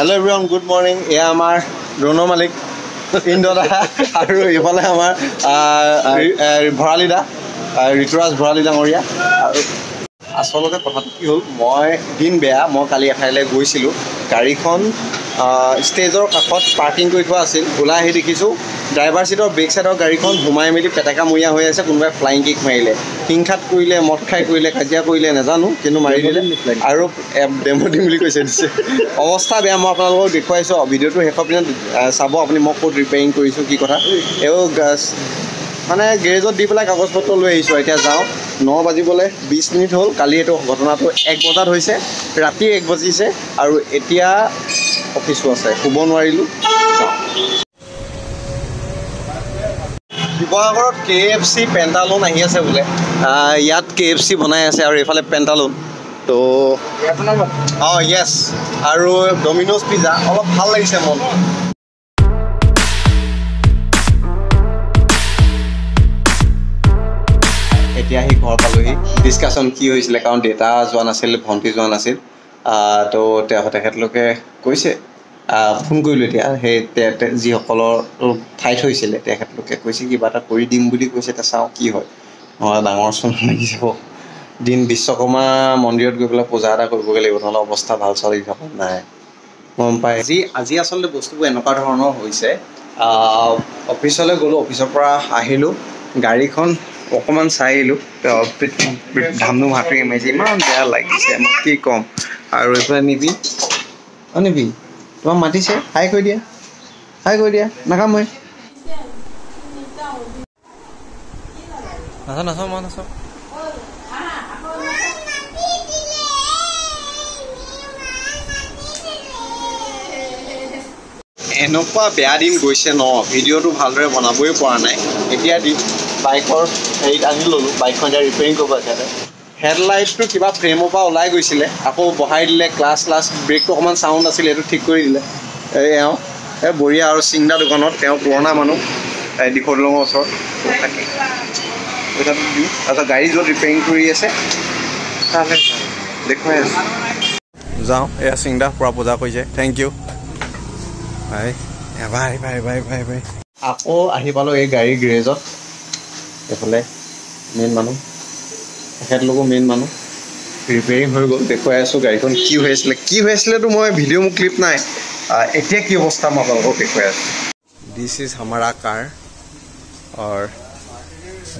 Hello everyone, good morning. Eya amar Rono Malik, Indoda, aru ifale amar Bharali da, Rituraj Bharali Dangoria. Asolate kothatu ki hol moi din beya moi kali ekhaile goisilu garikhon stageor kakhot parking koi thwa asil ola ahi dekhisu driver seator back side or garikhon humai meli petaka muya hoy ase kunba flying kick marile hingkhat koile mot khai koile kajia koile najanu kintu mari dile aru demo dim boli koise dise অৱস্থা বেয়া মই আপোনালোকক দেখুৱাইছো ভিডিওটো হেকপিনা চাব আপুনি মই code repairing কৰিছো কি কথা এও মানে গেৰেজত দি পেলাই কাগজ পত্ৰ লৈ আহিছো এতিয়া যাও 9 বাজিবলে 20 মিনিট হ'ল কালি এটো ঘটনাটো 1 বজাত হৈছে ৰাতি 1 বাজিছে আৰু এতিয়া অফিসো আছে শুব নোৱাৰিলো শিৱসাগৰত KFC পেন্টালুন আহি আছে বোলে ইয়াত KFC বনাই আছে আৰু এফালে পেন্টালুন তো yes আৰু ডমিনোজ পিজ্জা অলপ ভাল লাগিছে মন এতিয়া হি ঘৰ পালোহি ডিসকাশন কি হৈছিল কাৰণ ডেটা যোৱা নাছিল ভন্টি যোৱা নাছিল তো তেখেতলোকে কৈছে ফোন কৰিলো এতিয়া সেই যি সকলৰ ঠাইত হৈছিল তেখেতলোকে কৈছে কিবা এটা কৰি দিম বুলি কৈছে তা চাও কি হয় ডাঙৰ চন লাগি যাব দিন বিশ্বকৰ্মা মন্দিৰত গৈ পেলাই পূজা এটা কৰিবগে লাগিব নহলে অৱস্থা ভাল চলি থকা নাই মন পাই আজি আসলে বস্তুবোৰ এনেকুৱা ধৰণৰ হৈছে অফিচলৈ গলো অফিচৰ পৰা আহিলো গাড়ীখন অকমান চাইলো ধামনু ভাটো ইমেজ ইমান বেয়া লাগিছে মই কি কম আৰু এফালে নিবি তোমাক মাতিছে হাই কৈ দিয়া নাকাম মই নাচো এনেকুৱা বেয়া দিন গৈছে ন ভিডিওটো ভালদৰে বনাবই পৰা নাই এতিয়া বাইকৰ হেৰিত আনি ললো বাইকখন এতিয়া ৰিপেয়াৰিং কৰিব আছে হেডলাইটটো কিবা ফ্ৰেমৰ পৰা ওলাই গৈছিলে আকৌ বহাই দিলে ক্লাছ ব্ৰেকটো অকমান সাউণ্ড আছিল এটো ঠিক কৰি দিলে এই বৰিয়া আৰু সিংদা দোকানত তেওঁ পুৰণা মানুহ দিখৰলঙৰ ওচৰত থাকে এটাটো দিও এটা গাড়ী য'ত ৰিপেয়াৰিং কৰি আছে তালে দেখুৱাই আছে যাওঁ এয়া সিংদা পুৰা পূজা কৰিছে থেংক ইউ বাই আকৌ আহি পালো এই গাড়ী গ্ৰেজত এফালে মেইন মানুহ তেখেতলোকো মেইন মানুহ ৰিপেয়াৰিং হৈ গ'ল দেখুৱাই আছো গাড়ীখন কি হৈ আছিলেতো মই ভিডিঅ' মোক ক্লিপ নাই এতিয়া কি অৱস্থা মই আপোনালোকক দেখুৱাই আছো দিছ ইজ হামাৰা কাৰ और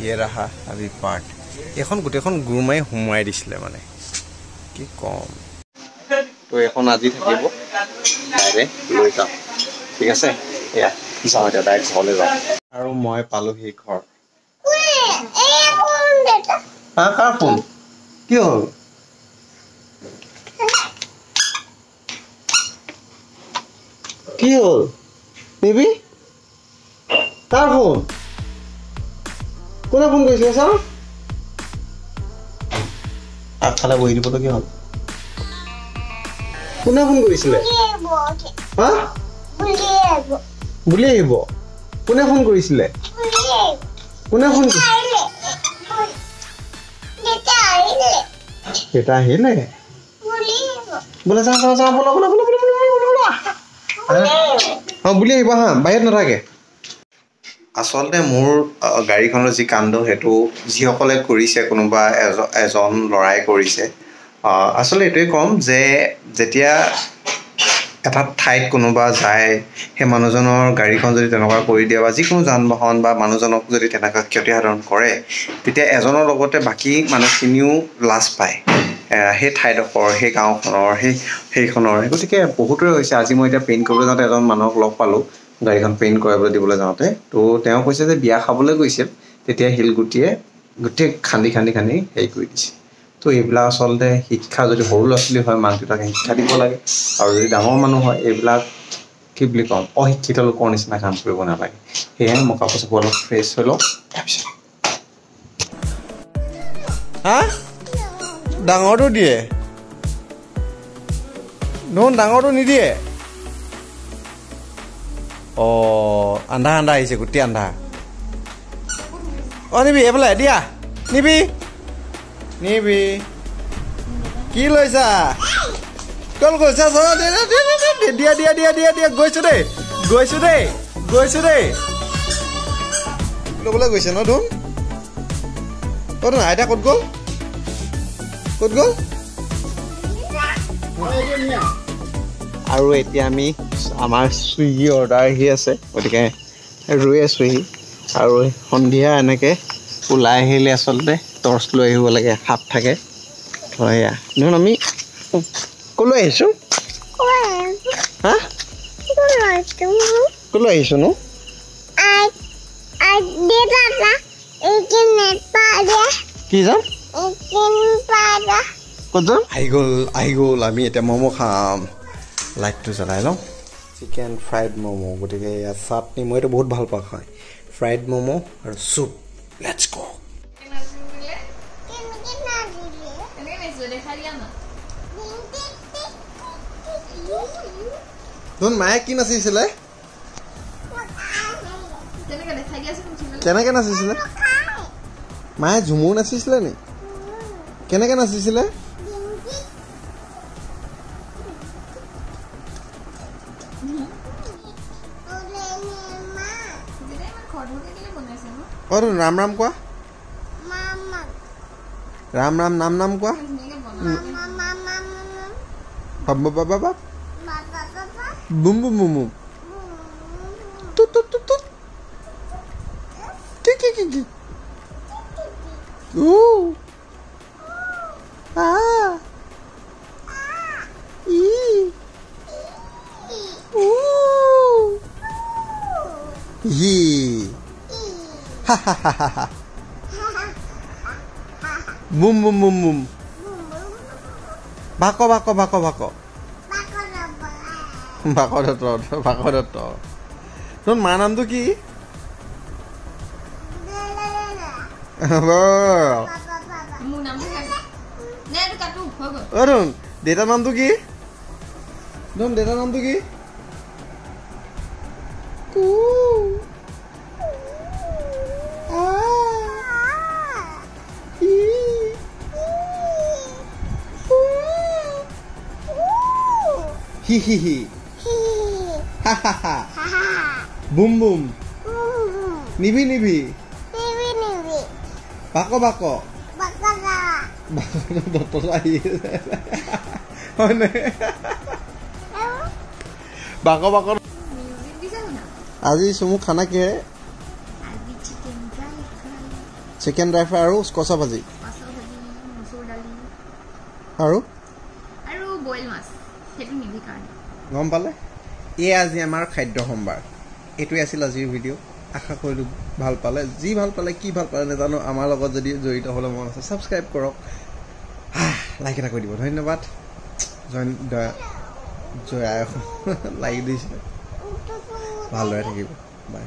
ये रहा अभी पार्ट এখন গোটেইখন গুৰমাই হুমাই দিছিলে মানে কি কম তো এখন আজি থাকিব ডাইৰে লৈ যাম ঠিক আছে এয়া যাওঁ এতিয়া ডাইৰেক্ট ঘৰলৈ যাওঁ আৰু মই পালোহি ঘৰ কাৰ ফোন কি হ'ল নিবি কাৰ ফোন কোনে ফোন কৰিছিলে চাওঁ আগফালে বহি দিবতো কি হ'ল কোনে ফোন কৰিছিলে বুলি আহিব কোনে ফোন কৰিছিলে দেতা আহিলে বোলে যাওঁ বলা বুলি আহিব হা বাহিৰত নাথাকে আসলতে মোৰ গাড়ীখনৰ যি কাণ্ড হেতু যিসকলে কৰিছে কোনোবা এজন লৰাই কৰিছে আসলে এটোই কম যে যেতিয়া এটা ঠাইত কোনোবা যায় সেই মানুহজনৰ গাড়ীখন যদি তেনেকুৱা কৰি দিয়ে বা যিকোনো যান বাহন বা মানুহজনক যদি তেনেকুৱা ক্ষতি সাধন কৰে তেতিয়া এজনৰ লগতে বাকী মানুহখিনিও লাজ পায় সেই ঠাইডোখৰ সেই গাঁওখনৰ সেইখনৰ গতিকে বহুতৰে হৈছে আজি মই এতিয়া পেইণ্ট কৰিবলৈ যাওঁতে এজন মানুহক লগ পালোঁ গাড়ীখন পেইণ্ট কৰিবলৈ দিবলৈ যাওঁতে তো তেওঁ কৈছে যে বিয়া খাবলৈ গৈছিল তেতিয়া শিলগুটিয়ে গোটেই খান্দি হেৰি কৰি দিছে তো এইবিলাক আসলতে শিক্ষা যদি সৰু ল'ৰা ছোৱালী হয় মাক দেউতাকে শিক্ষা দিব লাগে আৰু যদি ডাঙৰ মানুহ হয় এইবিলাক কি বুলি কম অশিক্ষিত লোকৰ নিচিনা কাম কৰিব নালাগে সেয়াই মই কাপোৰ চাপোৰ অলপ ফ্ৰেছ হৈ লওঁ তাৰপিছত ডাঙৰটো দিয়ে নহয় ডাঙৰটো নিদিয়ে আন্ধা আহিছে গোটেই আন্ধা নিবি এইফালে দিয়া নিবি কি লৈছা কল গৈছা দিয়া দিয়া দিয়া দিয়া দিয়া গৈছো দেই ল'বলৈ গৈছে ন ধুন ধুন আইতা ক'ত গ'ল আৰু এতিয়া আমি আমাৰ চুইগি অৰ্ডাৰ আহি আছে গতিকে ৰৈ আছোঁহি আৰু সন্ধিয়া এনেকৈ ওলাই আহিলে আচলতে টৰ্চ লৈ আহিব লাগে সাপ থাকে এয়া ধৰক আমি ক'লৈ আহিছোঁ হা ক'লৈ আহিছোঁ নো কি যাম ক'ত যাম আহি গ'ল আমি এতিয়া ম'ম' খাম লাইটটো জ্বলাই লওঁ চিকেন ফ্ৰাইড ম'ম' গতিকে ইয়াত চাটনি মই এইটো বহুত ভাল পাওঁ খাই ফ্ৰাইড ম'ম' আৰু চুপ লেটছ গ' ধুন মায়ে কি নাচিছিলে কেনেকৈ নাচিছিলে মায়ে ঝুমুৰ নাচিছিলে নি কেনেকৈ নাচিছিলে অ' ৰাম ৰাম কোৱা ৰাম ৰাম নাম কোৱা বাবা বুম বুম বুম বুম টুট টুট টুট টুট কি কি কি কি বুম বুম বুম বুম ভাক দত্ত তোৰ মাৰ নামটো কি দেউতাৰ নামটো কি দেউতাৰ নামটো কি হি বুম বুম নিবি বাক দত্ত আহি হয়নে বাক আজি চুমু খানা কিহে চিকেন ড্ৰাই ফ্ৰাই আৰু কচা ভাজি আৰু গম পালে এয়া আজি আমাৰ খাদ্য সম্ভাৰ এইটোৱে আছিল আজিৰ ভিডিঅ' আশা কৰিলোঁ ভাল পালে যি ভাল পালে কি ভাল পালে নাজানো আমাৰ লগত যদি জড়িত হ'বলৈ মন আছে ছাবস্ক্ৰাইব কৰক লাইক এটা কৰি দিব ধন্যবাদ জয় লাইক দিছিলে ভালদৰে থাকিব বাই